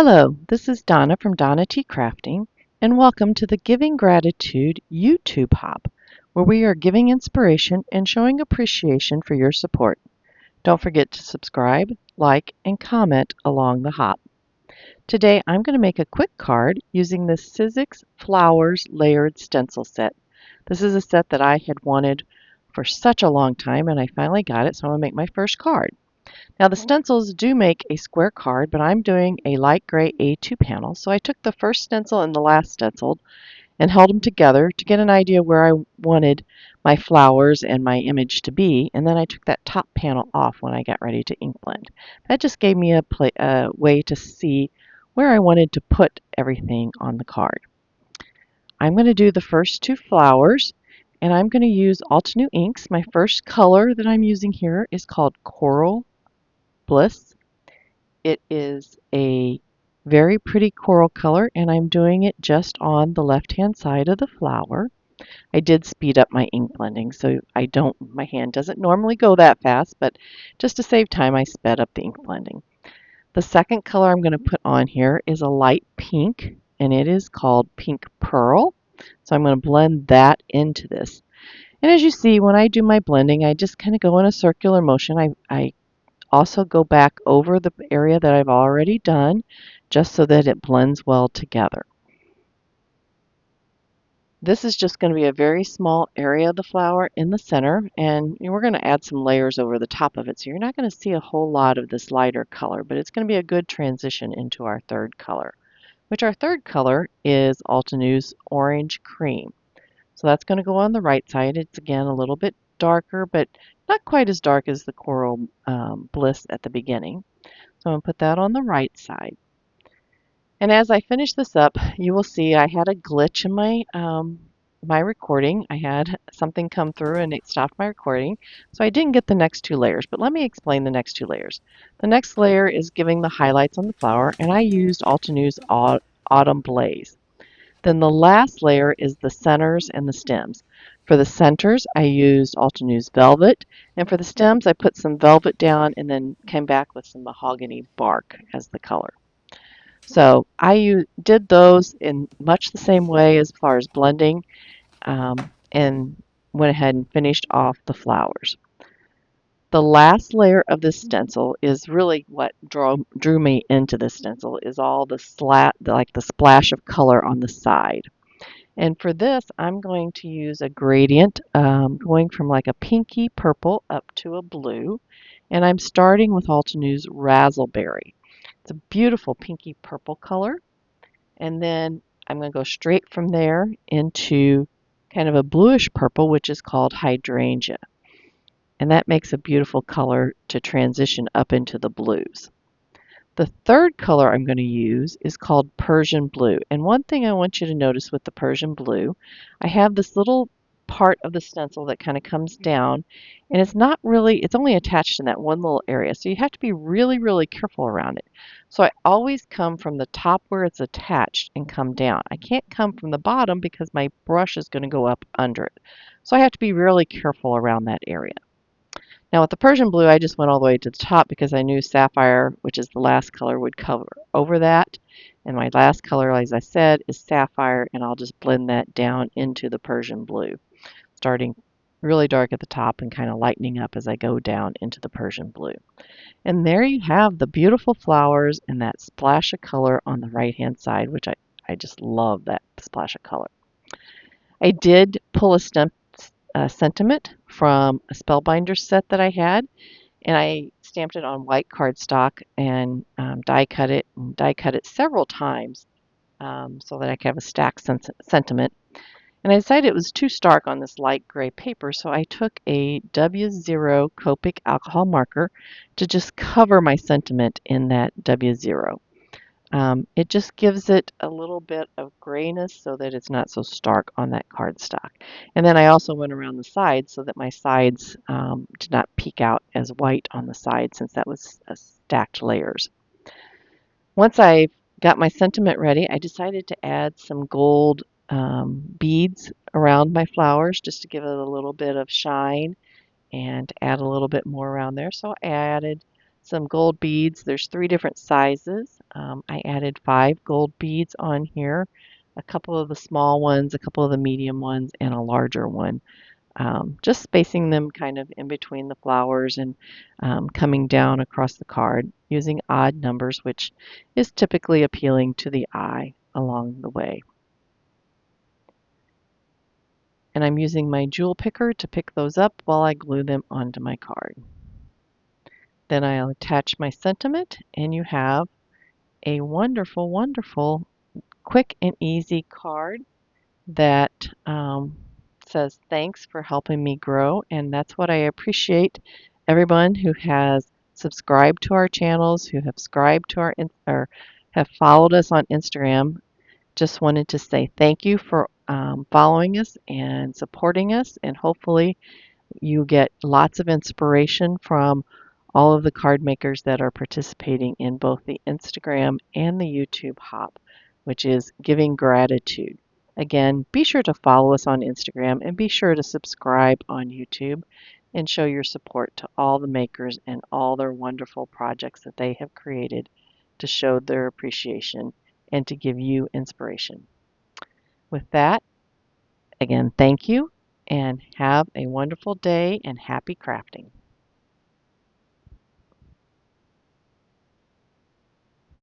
Hello, this is Donna from Donna T Crafting, and welcome to the Giving Gratitude YouTube Hop, where we are giving inspiration and showing appreciation for your support. Don't forget to subscribe, like, and comment along the hop. Today I'm going to make a quick card using the Sizzix Flowers Layered Stencil Set. This is a set that I had wanted for such a long time, and I finally got it, so I'm going to make my first card. Now the stencils do make a square card, but I'm doing a light gray A2 panel. So I took the first stencil and the last stencil and held them together to get an idea where I wanted my flowers and my image to be. And then I took that top panel off when I got ready to ink blend. That just gave me a way to see where I wanted to put everything on the card. I'm going to do the first two flowers, and I'm going to use Altenew inks. My first color that I'm using here is called Coral Bliss. It is a very pretty coral color, and I'm doing it just on the left-hand side of the flower. I did speed up my ink blending, so my hand doesn't normally go that fast, but just to save time, I sped up the ink blending. The second color I'm going to put on here is a light pink, and it is called Pink Pearl. So I'm going to blend that into this. And as you see, when I do my blending, I just kind of go in a circular motion. I also go back over the area that I've already done just so that it blends well together. This is just going to be a very small area of the flower in the center, and we're going to add some layers over the top of it, so you're not going to see a whole lot of this lighter color, but it's going to be a good transition into our third color, which our third color is Altenew's Orange Cream. So that's going to go on the right side. It's again a little bit darker, but not quite as dark as the Coral Bliss at the beginning. So I'm going to put that on the right side. And as I finish this up, you will see I had a glitch in my recording. I had something come through and it stopped my recording. So I didn't get the next two layers, but let me explain the next two layers. The next layer is giving the highlights on the flower, and I used Altenew's Autumn Blaze. Then the last layer is the centers and the stems. For the centers, I used Altenew's Velvet, and for the stems, I put some velvet down and then came back with some mahogany bark as the color. So I did those in much the same way as far as blending, and went ahead and finished off the flowers. The last layer of this stencil is really what drew me into this stencil, is all the splash of color on the side. And for this, I'm going to use a gradient going from like a pinky purple up to a blue. And I'm starting with Altenew's Razzleberry. It's a beautiful pinky purple color. And then I'm going to go straight from there into kind of a bluish purple, which is called Hydrangea. And that makes a beautiful color to transition up into the blues. The third color I'm going to use is called Persian Blue. And one thing I want you to notice with the Persian Blue, I have this little part of the stencil that kind of comes down, and it's only attached in that one little area. So you have to be really, really careful around it. So I always come from the top where it's attached and come down. I can't come from the bottom because my brush is going to go up under it. So I have to be really careful around that area. Now with the Persian Blue, I just went all the way to the top because I knew Sapphire, which is the last color, would cover over that. And my last color, as I said, is Sapphire, and I'll just blend that down into the Persian Blue, starting really dark at the top and kind of lightening up as I go down into the Persian Blue. And there you have the beautiful flowers and that splash of color on the right-hand side, which I just love that splash of color. I did pull a sentiment from a Spellbinder set that I had, and I stamped it on white cardstock and die cut it several times so that I could have a stacked sentiment. And I decided it was too stark on this light gray paper, so I took a W0 Copic alcohol marker to just cover my sentiment in that W0. It just gives it a little bit of grayness so that it's not so stark on that cardstock. And then I also went around the sides so that my sides did not peek out as white on the side, since that was stacked layers. Once I got my sentiment ready, I decided to add some gold beads around my flowers just to give it a little bit of shine and add a little bit more around there. So I added some gold beads. There's 3 different sizes. I added 5 gold beads on here, a couple of the small ones, a couple of the medium ones, and a larger one. Just spacing them kind of in between the flowers and coming down across the card using odd numbers, which is typically appealing to the eye along the way. And I'm using my jewel picker to pick those up while I glue them onto my card. Then I'll attach my sentiment, and you have a wonderful, wonderful, quick and easy card that says thanks for helping me grow. And that's what I appreciate everyone who has subscribed to our channels, who have subscribed to our or have followed us on Instagram. Just wanted to say thank you for following us and supporting us, and hopefully you get lots of inspiration from all of the card makers that are participating in both the Instagram and the YouTube Hop, which is giving gratitude. Again, be sure to follow us on Instagram and be sure to subscribe on YouTube and show your support to all the makers and all their wonderful projects that they have created to show their appreciation and to give you inspiration. With that, again, thank you and have a wonderful day and happy crafting.